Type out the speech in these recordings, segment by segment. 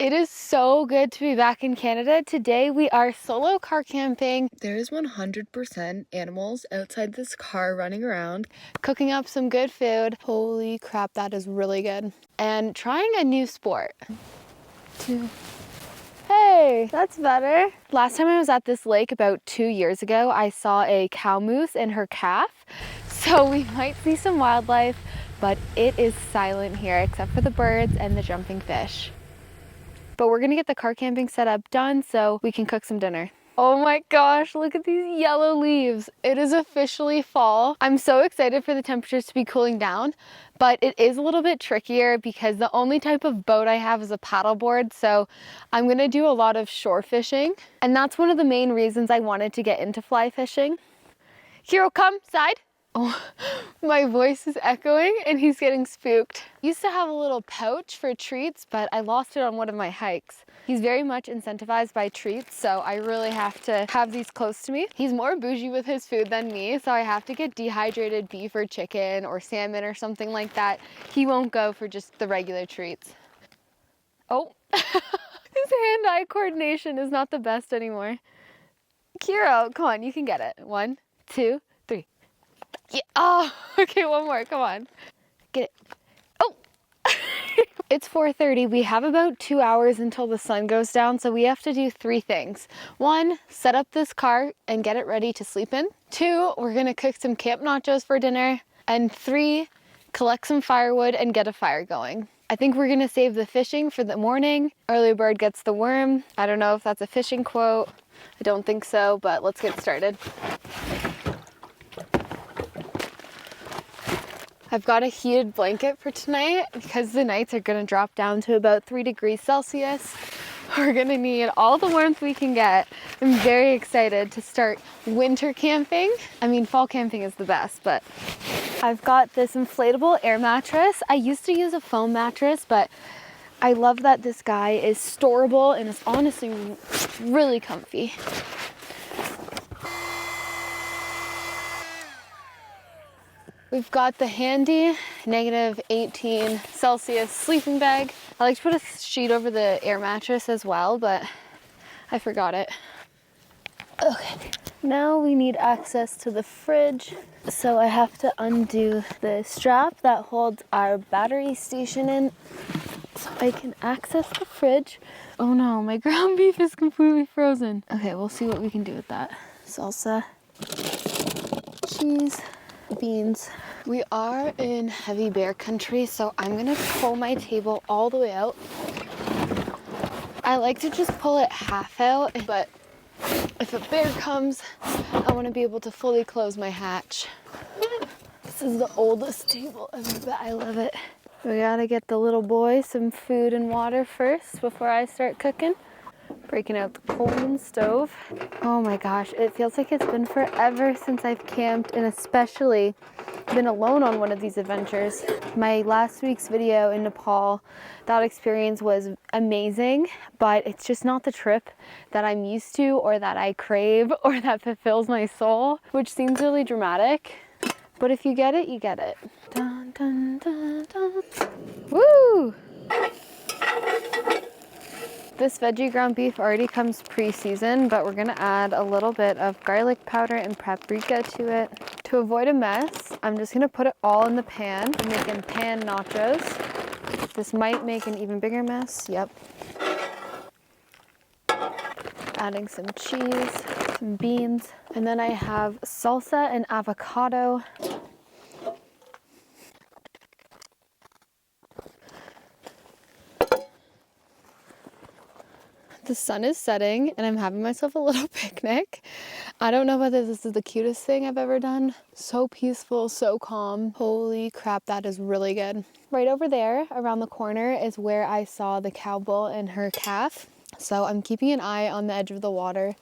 It is so good to be back in Canada. Today we are solo car camping. There's 100% animals outside this car running around, cooking up some good food. Holy crap, that is really good. And trying a new sport. Hey, that's better. Last time I was at this lake about 2 years ago, I saw a cow moose and her calf. So we might see some wildlife, but it is silent here except for the birds and the jumping fish. But we're gonna get the car camping setup done so we can cook some dinner. Oh my gosh, look at these yellow leaves. It is officially fall. I'm so excited for the temperatures to be cooling down, but it is a little bit trickier because the only type of boat I have is a paddleboard, so I'm gonna do a lot of shore fishing. And that's one of the main reasons I wanted to get into fly fishing. Hero, come, side. Oh, my voice is echoing and he's getting spooked. I used to have a little pouch for treats, but I lost it on one of my hikes. He's very much incentivized by treats, so I really have to have these close to me. He's more bougie with his food than me, so I have to get dehydrated beef or chicken or salmon or something like that. He won't go for just the regular treats. Oh, his hand-eye coordination is not the best anymore. Kiro, come on, you can get it. 1, 2, 3. Yeah. Oh, okay, one more, come on. Get it. Oh! It's 4:30. We have about 2 hours until the sun goes down, so we have to do 3 things. 1, set up this car and get it ready to sleep in. 2, we're gonna cook some camp nachos for dinner. And 3, collect some firewood and get a fire going. I think we're gonna save the fishing for the morning. Early bird gets the worm. I don't know if that's a fishing quote. I don't think so, but let's get started. I've got a heated blanket for tonight because the nights are gonna drop down to about 3 degrees Celsius. We're gonna need all the warmth we can get. I'm very excited to start winter camping. I mean, fall camping is the best, but I've got this inflatable air mattress. I used to use a foam mattress, but I love that this guy is storable and is honestly really comfy. We've got the handy -18 Celsius sleeping bag. I like to put a sheet over the air mattress as well, but I forgot it. Okay, now we need access to the fridge. So I have to undo the strap that holds our battery station in so I can access the fridge. Oh no, my ground beef is completely frozen. Okay, we'll see what we can do with that. Salsa, cheese, beans. We are in heavy bear country, so I'm gonna pull my table all the way out. I like to just pull it half out, but if a bear comes, I want to be able to fully close my hatch. This is the oldest table ever, but I love it. We gotta get the little boy some food and water first before I start cooking. Breaking out the Coleman stove. Oh my gosh, it feels like it's been forever since I've camped, and especially been alone on one of these adventures. My last week's video in Nepal, that experience was amazing, but it's just not the trip that I'm used to or that I crave or that fulfills my soul, which seems really dramatic, but if you get it, you get it. Dun, dun, dun, dun. Woo! This veggie ground beef already comes pre-seasoned, but we're gonna add a little bit of garlic powder and paprika to it. To avoid a mess, I'm just gonna put it all in the pan. I'm making pan nachos. This might make an even bigger mess, yep. Adding some cheese, some beans, and then I have salsa and avocado. The sun is setting and I'm having myself a little picnic. I don't know whether this is the cutest thing I've ever done. So peaceful, so calm. Holy crap, that is really good. Right over there around the corner is where I saw the cow bull and her calf. So I'm keeping an eye on the edge of the water.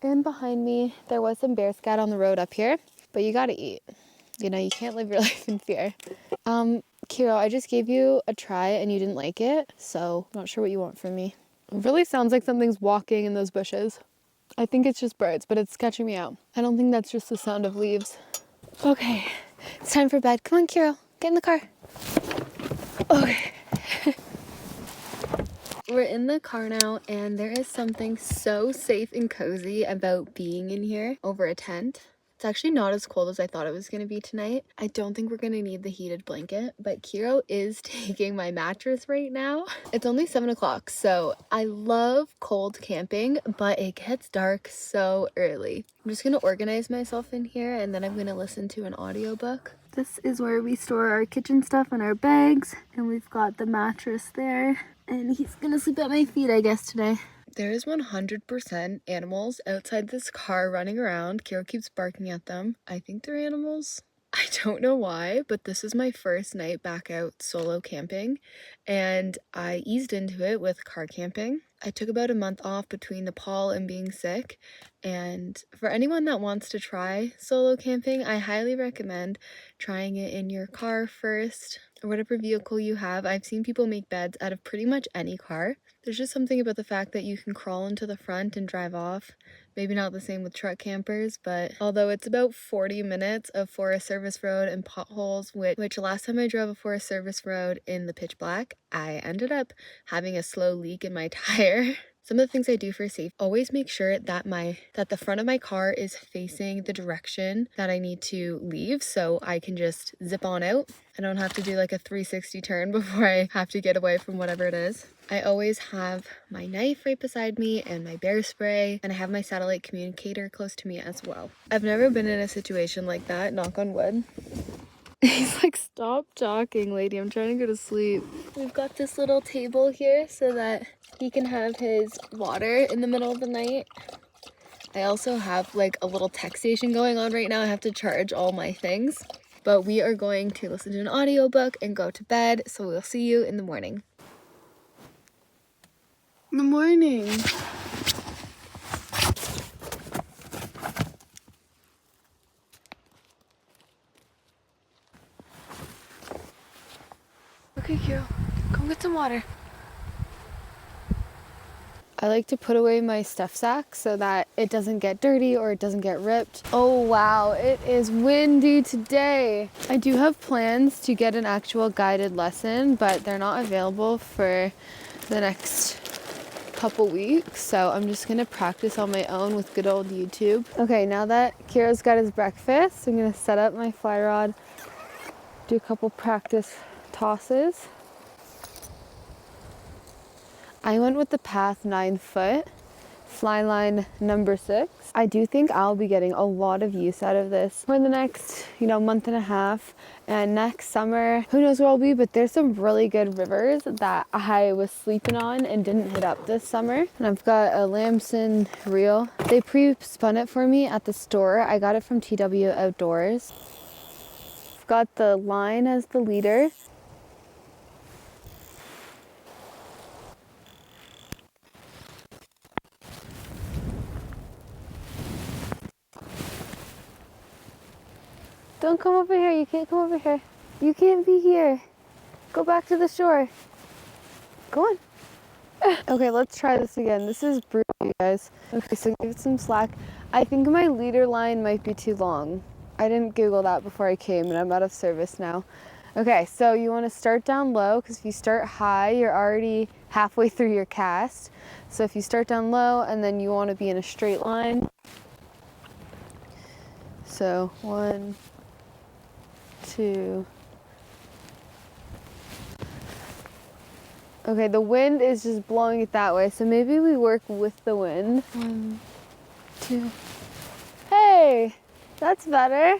And behind me, there was some bear scat on the road up here, but you gotta eat. You know, you can't live your life in fear. Kiro, I just gave you a try and you didn't like it, so I'm not sure what you want from me. It really sounds like something's walking in those bushes. I think it's just birds, but it's sketching me out. I don't think that's just the sound of leaves. Okay, it's time for bed. Come on, Kiro, get in the car. Okay. We're in the car now, and there is something so safe and cozy about being in here over a tent. It's actually not as cold as I thought it was going to be tonight. I don't think we're going to need the heated blanket, but Kiro is taking my mattress right now. It's only 7 o'clock, so I love cold camping, but it gets dark so early. I'm just going to organize myself in here, and then I'm going to listen to an audiobook. This is where we store our kitchen stuff and our bags, and we've got the mattress there. And he's gonna sleep at my feet, I guess, today. There is 100% animals outside this car running around. Kiro keeps barking at them. I think they're animals. I don't know why, but this is my first night back out solo camping, and I eased into it with car camping. I took about a month off between Nepal and being sick, and for anyone that wants to try solo camping, I highly recommend trying it in your car first, or whatever vehicle you have. I've seen people make beds out of pretty much any car. There's just something about the fact that you can crawl into the front and drive off. Maybe not the same with truck campers, but although it's about 40 minutes of Forest Service Road and potholes, which last time I drove a Forest Service Road in the pitch black, I ended up having a slow leak in my tire. Some of the things I do for safety, always make sure that the front of my car is facing the direction that I need to leave, so I can just zip on out. I don't have to do like a 360 turn before I have to get away from whatever it is. I always have my knife right beside me and my bear spray, and I have my satellite communicator close to me as well. I've never been in a situation like that, knock on wood. He's like, stop talking, lady, I'm trying to go to sleep. We've got this little table here so that he can have his water in the middle of the night. I also have like a little tech station going on right now. I have to charge all my things, but we are going to listen to an audiobook and go to bed, so we'll see you in the morning. Good morning. Okay, Kiro, come get some water. I like to put away my stuff sack so that it doesn't get dirty or it doesn't get ripped. Oh wow, it is windy today. I do have plans to get an actual guided lesson, but they're not available for the next couple weeks, so I'm just gonna practice on my own with good old YouTube. Okay, now that Kiro's got his breakfast, I'm gonna set up my fly rod, do a couple practice tosses. I went with the Path 9-foot fly line number 6. I do think I'll be getting a lot of use out of this for the next, month and a half. And next summer, who knows where I'll be, but there's some really good rivers that I was sleeping on and didn't hit up this summer. And I've got a Lamson reel. They pre-spun it for me at the store. I got it from TW Outdoors. I've got the line as the leader. Don't come over here. You can't come over here. You can't be here. Go back to the shore. Go on. Okay, let's try this again. This is brutal, you guys. Okay, so give it some slack. I think my leader line might be too long. I didn't Google that before I came, and I'm out of service now. Okay, so you want to start down low, because if you start high, you're already halfway through your cast. So if you start down low, and then you want to be in a straight line. So 1, 2. Okay, the wind is just blowing it that way, so maybe we work with the wind. 1, 2. Hey, that's better.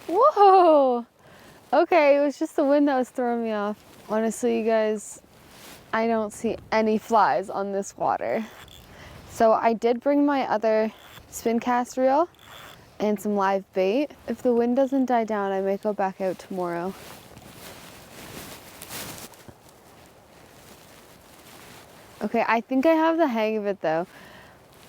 Whoa. Okay, it was just the wind that was throwing me off. Honestly, you guys, I don't see any flies on this water. So I did bring my other spin cast reel and some live bait. If the wind doesn't die down, I may go back out tomorrow. Okay, I think I have the hang of it though.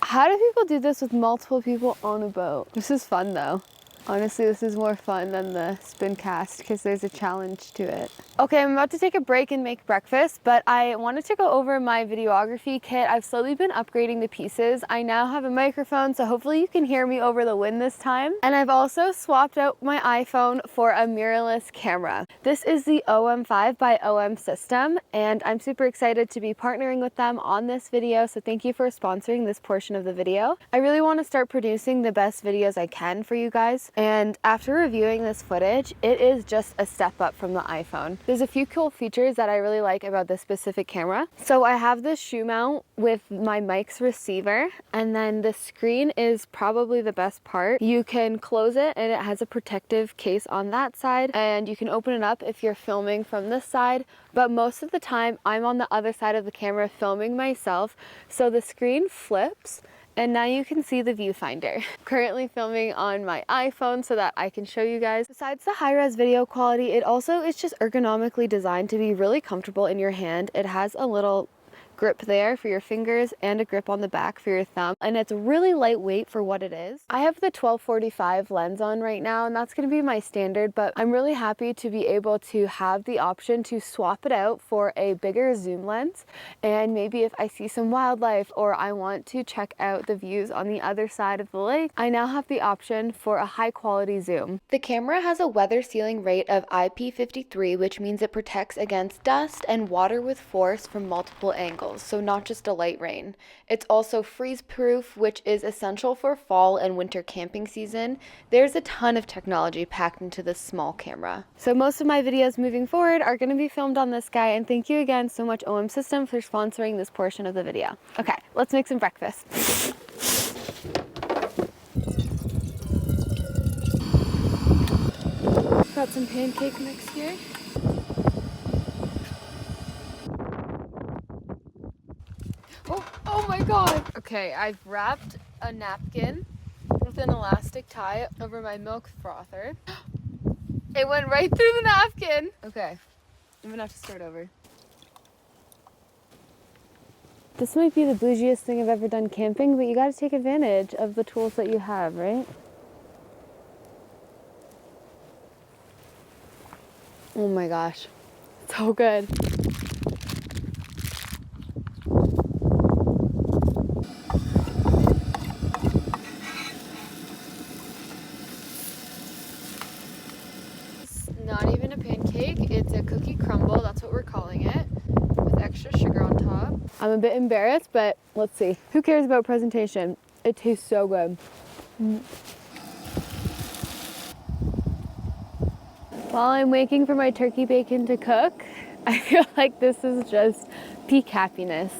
How do people do this with multiple people on a boat? This is fun though. Honestly, this is more fun than the spin cast because there's a challenge to it. Okay, I'm about to take a break and make breakfast, but I wanted to go over my videography kit. I've slowly been upgrading the pieces. I now have a microphone, so hopefully you can hear me over the wind this time. And I've also swapped out my iPhone for a mirrorless camera. This is the OM5 by OM System, and I'm super excited to be partnering with them on this video, so thank you for sponsoring this portion of the video. I really want to start producing the best videos I can for you guys, and after reviewing this footage, it is just a step up from the iPhone. There's a few cool features that I really like about this specific camera. So I have this shoe mount with my mic's receiver, and then the screen is probably the best part. You can close it and it has a protective case on that side, and you can open it up if you're filming from this side, but most of the time I'm on the other side of the camera filming myself, so the screen flips. And now you can see the viewfinder. I'm currently filming on my iPhone so that I can show you guys. Besides the high-res video quality, it also is just ergonomically designed to be really comfortable in your hand. It has a little grip there for your fingers and a grip on the back for your thumb, and it's really lightweight for what it is. I have the 12-45 lens on right now, and that's going to be my standard, but I'm really happy to be able to have the option to swap it out for a bigger zoom lens, and maybe if I see some wildlife or I want to check out the views on the other side of the lake, I now have the option for a high quality zoom. The camera has a weather sealing rate of IP53, which means it protects against dust and water with force from multiple angles, so not just a light rain. It's also freeze proof, which is essential for fall and winter camping season. There's a ton of technology packed into this small camera. So most of my videos moving forward are going to be filmed on this guy, and thank you again so much OM System for sponsoring this portion of the video. Okay, let's make some breakfast. Got some pancake mix here. Oh my god! Okay, I've wrapped a napkin with an elastic tie over my milk frother. It went right through the napkin! Okay, I'm gonna have to start over. This might be the bougiest thing I've ever done camping, but you gotta take advantage of the tools that you have, right? Oh my gosh, so good. Not even a pancake, it's a cookie crumble, that's what we're calling it, with extra sugar on top. I'm a bit embarrassed, but let's see. Who cares about presentation? It tastes so good. While I'm waiting for my turkey bacon to cook, I feel like this is just peak happiness.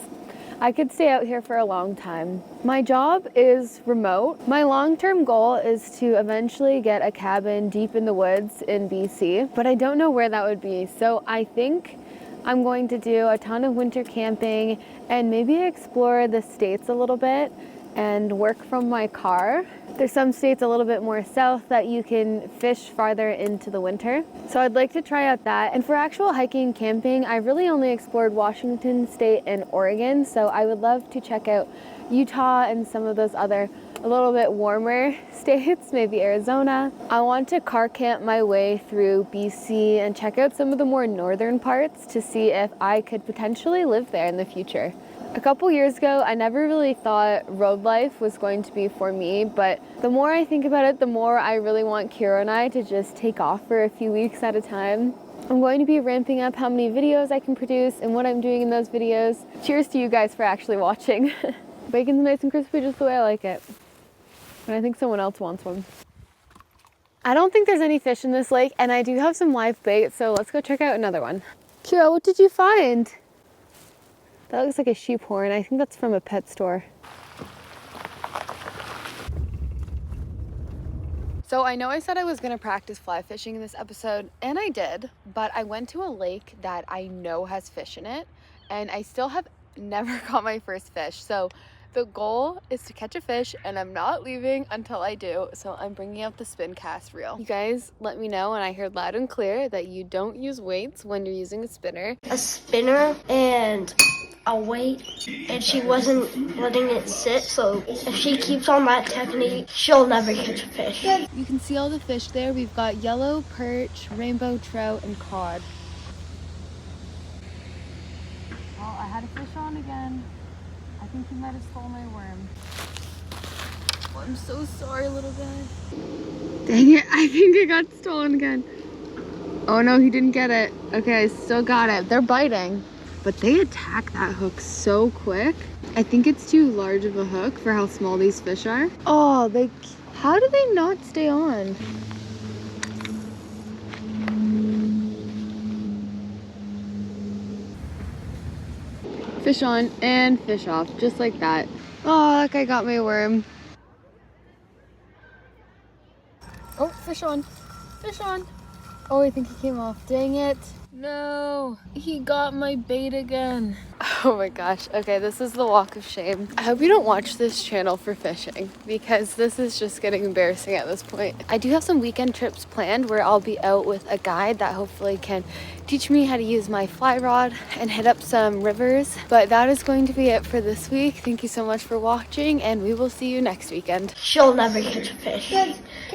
I could stay out here for a long time. My job is remote. My long-term goal is to eventually get a cabin deep in the woods in BC, but I don't know where that would be. So I think I'm going to do a ton of winter camping and maybe explore the States a little bit and work from my car. There's some states a little bit more south that you can fish farther into the winter. So I'd like to try out that. And for actual hiking and camping, I really only explored Washington State and Oregon. So I would love to check out Utah and some of those other a little bit warmer states, maybe Arizona. I want to car camp my way through BC and check out some of the more northern parts to see if I could potentially live there in the future. A couple years ago, I never really thought road life was going to be for me, but the more I think about it, the more I really want Kira and I to just take off for a few weeks at a time. I'm going to be ramping up how many videos I can produce and what I'm doing in those videos. Cheers to you guys for actually watching. Bacon's nice and crispy just the way I like it. And I think someone else wants one. I don't think there's any fish in this lake, and I do have some live bait, so let's go check out another one. Kira, what did you find? That looks like a sheep horn. I think that's from a pet store. So I know I said I was gonna practice fly fishing in this episode, and I did, but I went to a lake that I know has fish in it, and I still have never caught my first fish. So the goal is to catch a fish, and I'm not leaving until I do, so I'm bringing out the spin cast reel. You guys let me know, and I heard loud and clear that you don't use weights when you're using a spinner. A spinner and a weight, and she wasn't letting it sit, so if she keeps on that technique, she'll never catch a fish. You can see all the fish there. We've got yellow perch, rainbow trout, and cod. Oh, I had a fish on again. I think he might have stolen my worm. Oh, I'm so sorry, little guy. Dang it, I think it got stolen again. Oh no, he didn't get it. Okay, I still got it. They're biting, but they attack that hook so quick. I think it's too large of a hook for how small these fish are. Oh, how do they not stay on? Fish on and fish off, just like that. Oh, that guy got my worm. Oh, fish on, fish on. Oh, I think he came off. Dang it. No, he got my bait again. Oh my gosh. Okay, this is the walk of shame. I hope you don't watch this channel for fishing because this is just getting embarrassing at this point. I do have some weekend trips planned where I'll be out with a guide that hopefully can teach me how to use my fly rod and hit up some rivers. But that is going to be it for this week. Thank you so much for watching and we will see you next weekend. She'll never catch a fish.